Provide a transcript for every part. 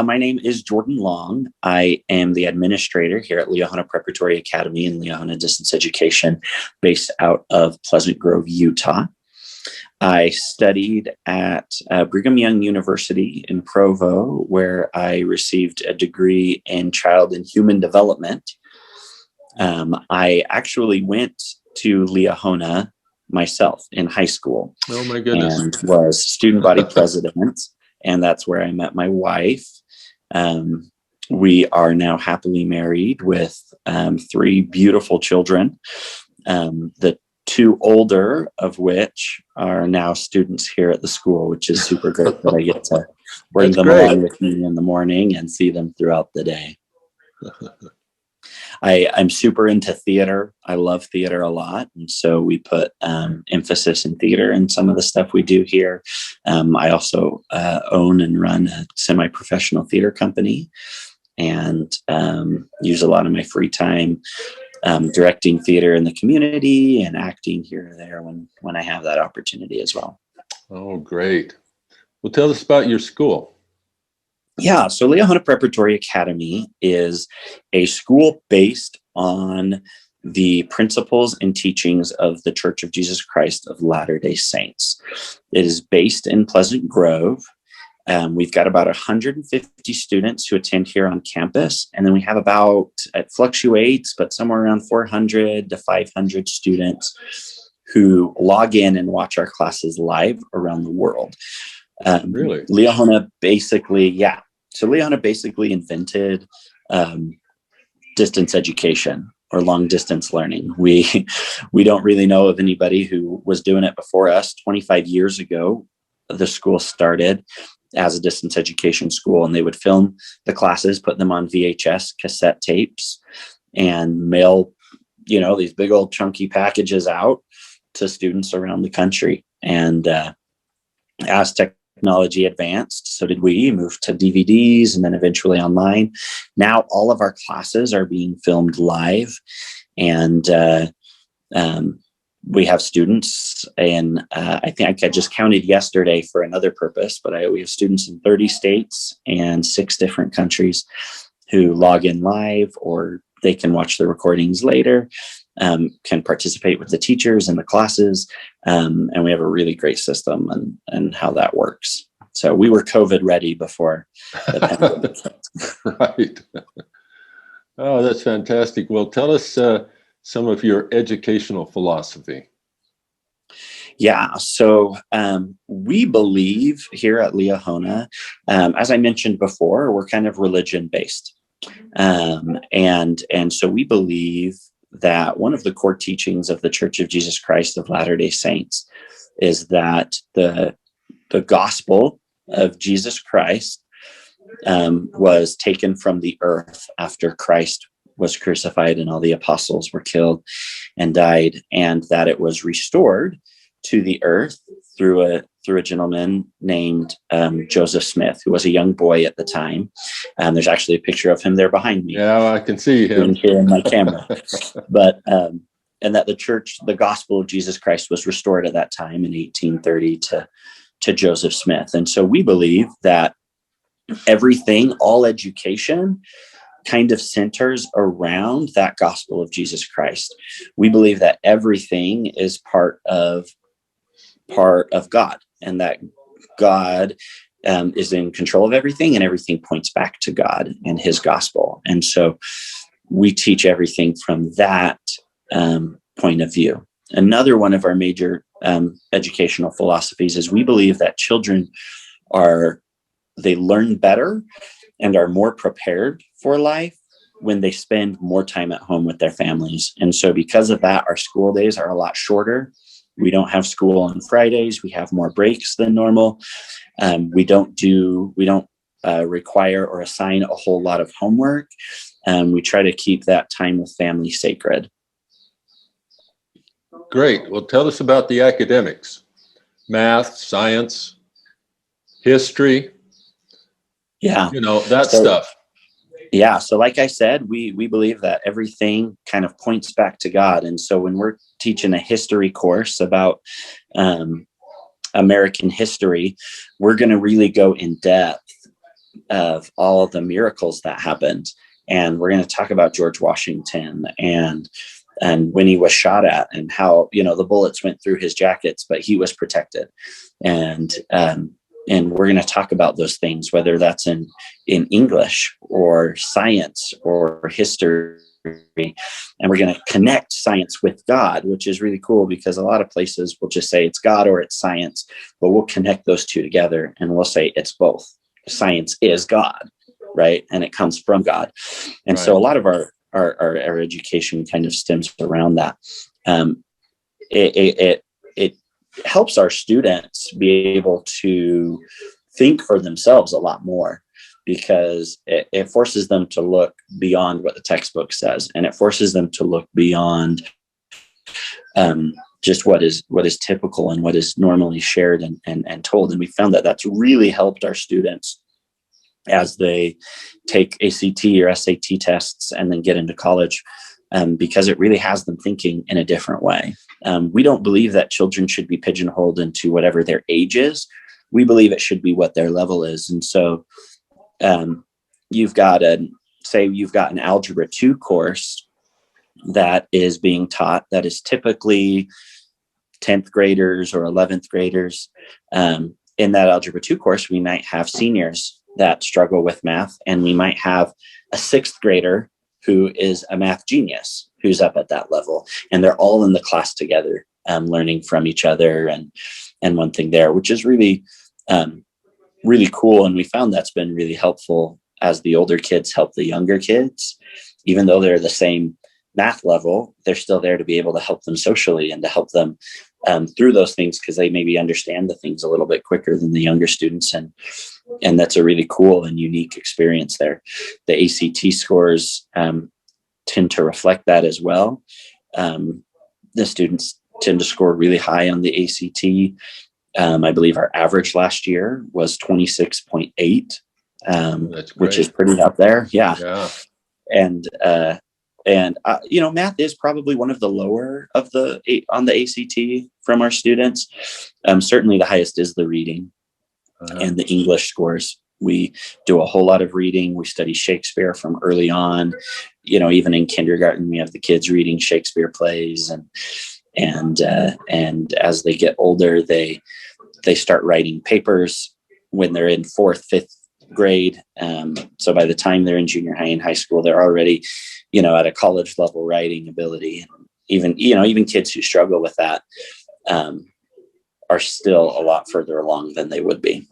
my name is Jordan Long. I am the administrator here at Liahona Preparatory Academy in Liahona Distance Education, based out of Pleasant Grove, Utah. I studied at Brigham Young University in Provo, where I received a degree in child and human development. I actually went to Liahona myself in high school. Oh my goodness. And was student body president. And that's where I met my wife. We are now happily married with 3 beautiful children. The 2 older of which are now students here at the school, which is super great that I get to bring them along with me in the morning and see them throughout the day. I'm super into theater. I love theater a lot. And so we put emphasis in theater in some of the stuff we do here. I also own and run a semi-professional theater company and use a lot of my free time directing theater in the community and acting here or there when I have that opportunity as well. Oh, great. Well, tell us about your school. Yeah, so Liahona Preparatory Academy is a school based on the principles and teachings of the Church of Jesus Christ of Latter-day Saints. It is based in Pleasant Grove. We've got about 150 students who attend here on campus. And then we have it fluctuates, but somewhere around 400 to 500 students who log in and watch our classes live around the world. Really? Liahona basically, So Liahona basically invented distance education or long distance learning. We don't really know of anybody who was doing it before us. 25 years ago, the school started as a distance education school, and they would film the classes, put them on VHS cassette tapes, and mail, these big old chunky packages out to students around the country. And as technology advanced, so did we. Moved to DVDs and then eventually online. Now all of our classes are being filmed live, and we have students in, I think I just counted yesterday for another purpose, but we have students in 30 states and 6 different countries who log in live, or they can watch the recordings later, can participate with the teachers in the classes. And we have a really great system and how that works. So we were COVID ready before the pandemic. Right. Oh, that's fantastic. Well, tell us some of your educational philosophy. Yeah, so we believe here at Liahona, as I mentioned before, we're kind of religion based. And so we believe that one of the core teachings of the Church of Jesus Christ of Latter-day Saints is that the gospel of Jesus Christ was taken from the earth after Christ was crucified and all the apostles were killed and died, and that it was restored to the earth through a gentleman named Joseph Smith, who was a young boy at the time. There's actually a picture of him there behind me. Yeah, I can see him here in my camera. But and that the gospel of Jesus Christ was restored at that time in 1830 to Joseph Smith. And so we believe that all education kind of centers around that gospel of Jesus Christ. We believe that everything is part of God, and that God is in control of everything, and everything points back to God and his gospel. And so we teach everything from that point of view. Another one of our major educational philosophies is we believe that children they learn better and are more prepared for life when they spend more time at home with their families. And so because of that, our school days are a lot shorter. We don't have school on Fridays. We have more breaks than normal. We don't require or assign a whole lot of homework. We try to keep that time with family sacred. Great. Well, tell us about the academics: math, science, history. Yeah. Stuff. Yeah. So like I said, we believe that everything kind of points back to God. And so when we're teaching a history course about American history, we're going to really go in depth of all the miracles that happened. And we're going to talk about George Washington and when he was shot at, and how, the bullets went through his jackets, but he was protected. And we're going to talk about those things, whether that's in English or science or history. And we're going to connect science with God, which is really cool, because a lot of places will just say it's God or it's science, but we'll connect those two together and we'll say it's both. Science is God, right? And it comes from God. And so a lot of our education kind of stems around that. It helps our students be able to think for themselves a lot more, because it forces them to look beyond what the textbook says, and it forces them to look beyond just what is typical and what is normally shared and told. And we found that that's really helped our students as they take ACT or SAT tests and then get into college, because it really has them thinking in a different way. We don't believe that children should be pigeonholed into whatever their age is. We believe it should be what their level is. And so you've got an Algebra 2 course that is being taught that is typically 10th graders or 11th graders. In that Algebra 2 course, we might have seniors that struggle with math, and we might have a 6th grader who is a math genius who's up at that level, and they're all in the class together, learning from each other. And one thing there, which is really really cool, and we found that's been really helpful as the older kids help the younger kids. Even though they're the same math level, they're still there to be able to help them socially and to help them through those things, because they maybe understand the things a little bit quicker than the younger students. And that's a really cool and unique experience there. The ACT scores tend to reflect that as well. The students tend to score really high on the ACT. I believe our average last year was 26.8, which is pretty up there. Yeah. And math is probably one of the lower of on the ACT from our students. Certainly the highest is the reading and the English scores. We do a whole lot of reading. We study Shakespeare from early on. Even in kindergarten, we have the kids reading Shakespeare plays, and as they get older, they start writing papers when they're in 4th, 5th grade. So by the time they're in junior high and high school, they're already, at a college level writing ability. Even kids who struggle with that are still a lot further along than they would be.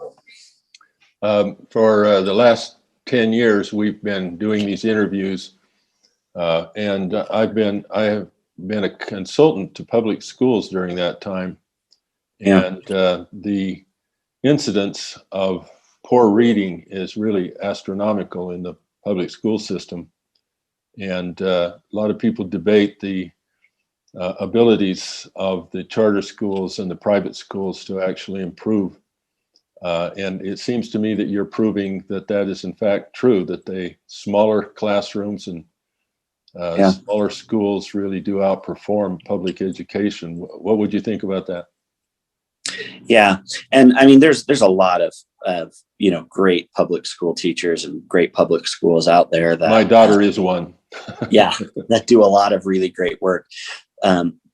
For the last 10 years, we've been doing these interviews, and I have been a consultant to public schools during that time. Yeah. And the incidence of poor reading is really astronomical in the public school system. And a lot of people debate the abilities of the charter schools and the private schools to actually improve. And it seems to me that you're proving that is in fact true, that smaller classrooms and smaller schools really do outperform public education. What would you think about that? Yeah. And I mean, there's a lot of great public school teachers and great public schools out there that my daughter is one. That do a lot of really great work.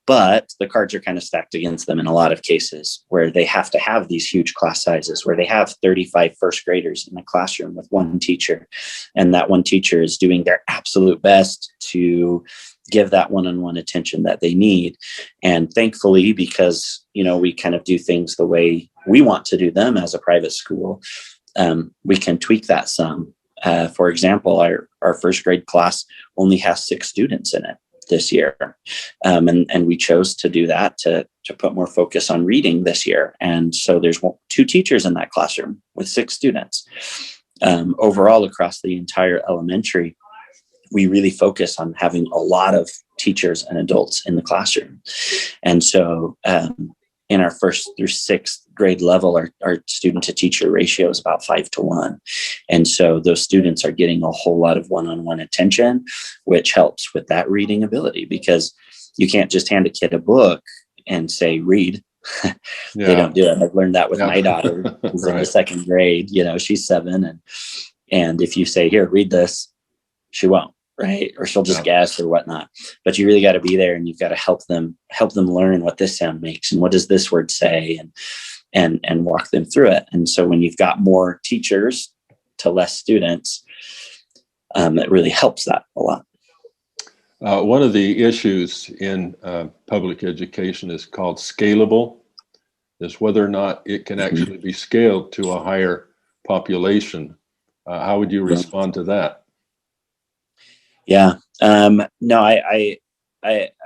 But the cards are kind of stacked against them in a lot of cases, where they have to have these huge class sizes, where they have 35 first graders in a classroom with one teacher. And that one teacher is doing their absolute best to give that one-on-one attention that they need. And thankfully, because, we kind of do things the way we want to do them as a private school, we can tweak that some. For example, our first grade class only has 6 students in it this year. And we chose to do that to put more focus on reading this year. And so there's 2 teachers in that classroom with 6 students. Overall, across the entire elementary, we really focus on having a lot of teachers and adults in the classroom. And so in our 1st through 6th grade level, our student to teacher ratio is about 5-1. And so those students are getting a whole lot of one-on-one attention, which helps with that reading ability, because you can't just hand a kid a book and say, read. They don't do it. I've learned that with my daughter, who's in the second grade. She's 7, and if you say, here, read this, she won't, right? Or she'll just guess or whatnot. But you really got to be there, and you've got to help them learn what this sound makes and what does this word say, and walk them through it. And so when you've got more teachers to less students, it really helps that a lot. One of the issues in public education is called scalable, is whether or not it can actually be scaled to a higher population. How would you respond to that? Yeah, no, I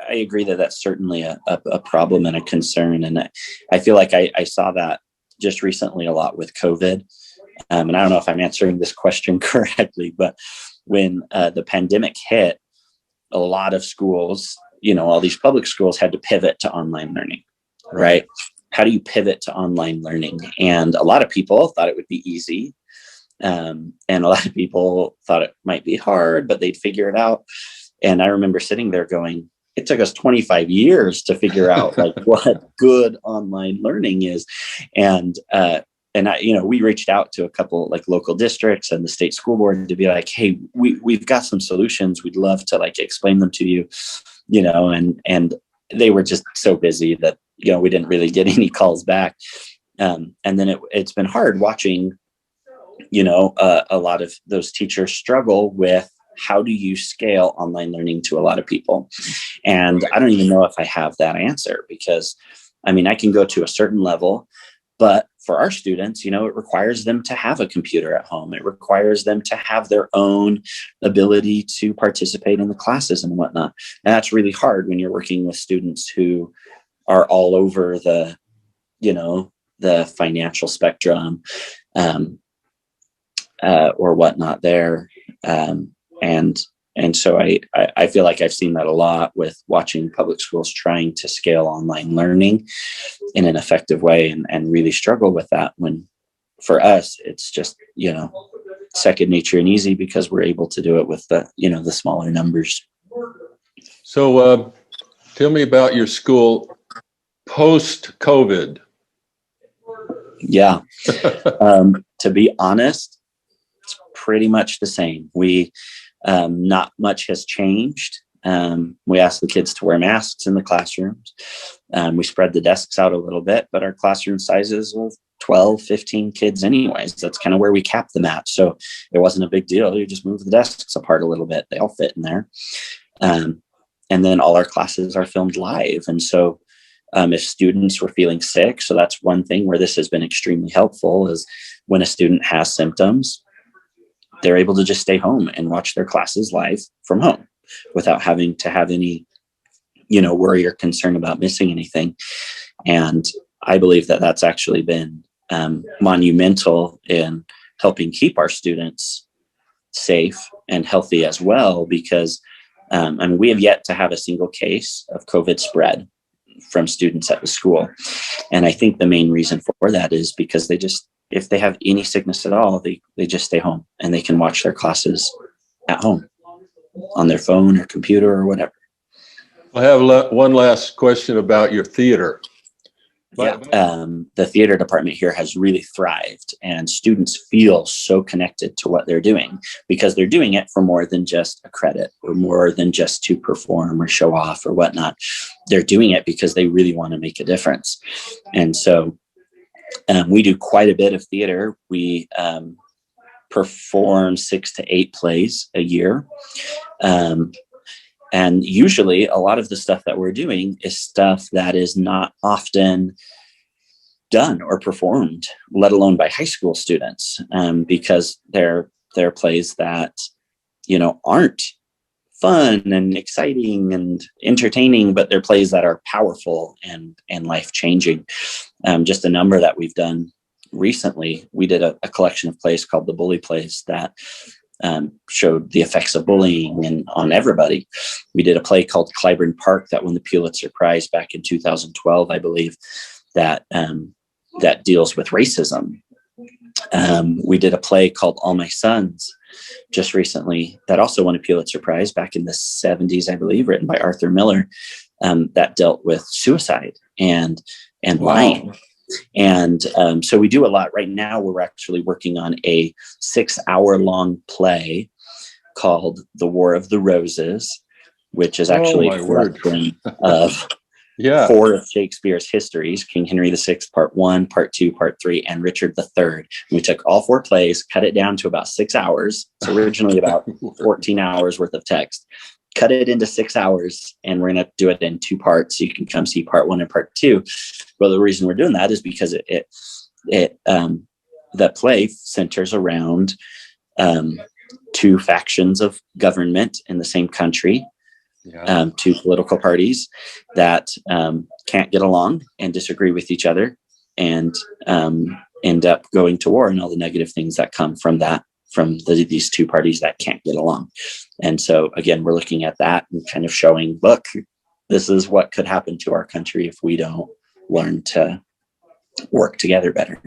agree that that's certainly a problem and a concern. And I feel like I saw that just recently a lot with COVID. And I don't know if I'm answering this question correctly, but when the pandemic hit, a lot of schools, all these public schools had to pivot to online learning, right? How do you pivot to online learning? And a lot of people thought it would be easy. And a lot of people thought it might be hard, but they'd figure it out. And I remember sitting there going, it took us 25 years to figure out like what good online learning is. And we reached out to a couple like local districts and the state school board to be like, hey, we've got some solutions. We'd love to like explain them to you, and they were just so busy that, we didn't really get any calls back. And then it's been hard watching, a lot of those teachers struggle with how do you scale online learning to a lot of people? And I don't even know if I have that answer, because I can go to a certain level, but for our students, it requires them to have a computer at home. It requires them to have their own ability to participate in the classes and whatnot. And that's really hard when you're working with students who are all over the financial spectrum, or whatnot there. And so I feel like I've seen that a lot with watching public schools trying to scale online learning in an effective way, and really struggle with that, when for us, it's just, second nature and easy because we're able to do it with the smaller numbers. So tell me about your school post-COVID. Yeah. To be honest, it's pretty much the same. Not much has changed. We asked the kids to wear masks in the classrooms. We spread the desks out a little bit, but our classroom sizes were 12, 15 kids anyways. That's kind of where we capped them at. So it wasn't a big deal. You just move the desks apart a little bit. They all fit in there. And then all our classes are filmed live. And so if students were feeling sick, so that's one thing where this has been extremely helpful, is when a student has symptoms, they're able to just stay home and watch their classes live from home without having to have any, worry or concern about missing anything. And I believe that that's actually been monumental in helping keep our students safe and healthy as well, because we have yet to have a single case of COVID spread from students at the school. And I think the main reason for that is because if they have any sickness at all, they just stay home and they can watch their classes at home on their phone or computer or whatever. I have one last question about your theater. The theater department here has really thrived, and students feel so connected to what they're doing because they're doing it for more than just a credit or more than just to perform or show off or whatnot. They're doing it because they really want to make a difference. And so we do quite a bit of theater. We perform 6 to 8 plays a year. And usually a lot of the stuff that we're doing is stuff that is not often done or performed, let alone by high school students, because they're plays that, aren't fun and exciting and entertaining, but they're plays that are powerful and life-changing. Just a number that we've done recently, we did a collection of plays called the Bully Plays that showed the effects of bullying and on everybody. We did a play called Clyburn Park that won the Pulitzer Prize back in 2012, I believe, that deals with racism. We did a play called All My Sons just recently that also won a Pulitzer Prize back in the 70s, I believe, written by Arthur Miller, that dealt with suicide. And and Wow. lying. And so we do a lot. Right now, we're actually working on a 6-hour-long play called The War of the Roses, which is actually my word. of Yeah. 4 of Shakespeare's histories: King Henry VI, Part 1, Part 2, Part 3, and Richard III. We took all 4 plays, cut it down to about 6 hours. It's originally about 14 hours worth of text. Cut it into 6 hours, and we're going to do it in 2 parts. So you can come see Part 1 and Part 2. Well, the reason we're doing that is because the play centers around 2 factions of government in the same country. Yeah. 2 political parties that can't get along and disagree with each other, and end up going to war, and all the negative things that come from that, from these 2 parties that can't get along. And so again, we're looking at that and kind of showing, look, this is what could happen to our country if we don't learn to work together better.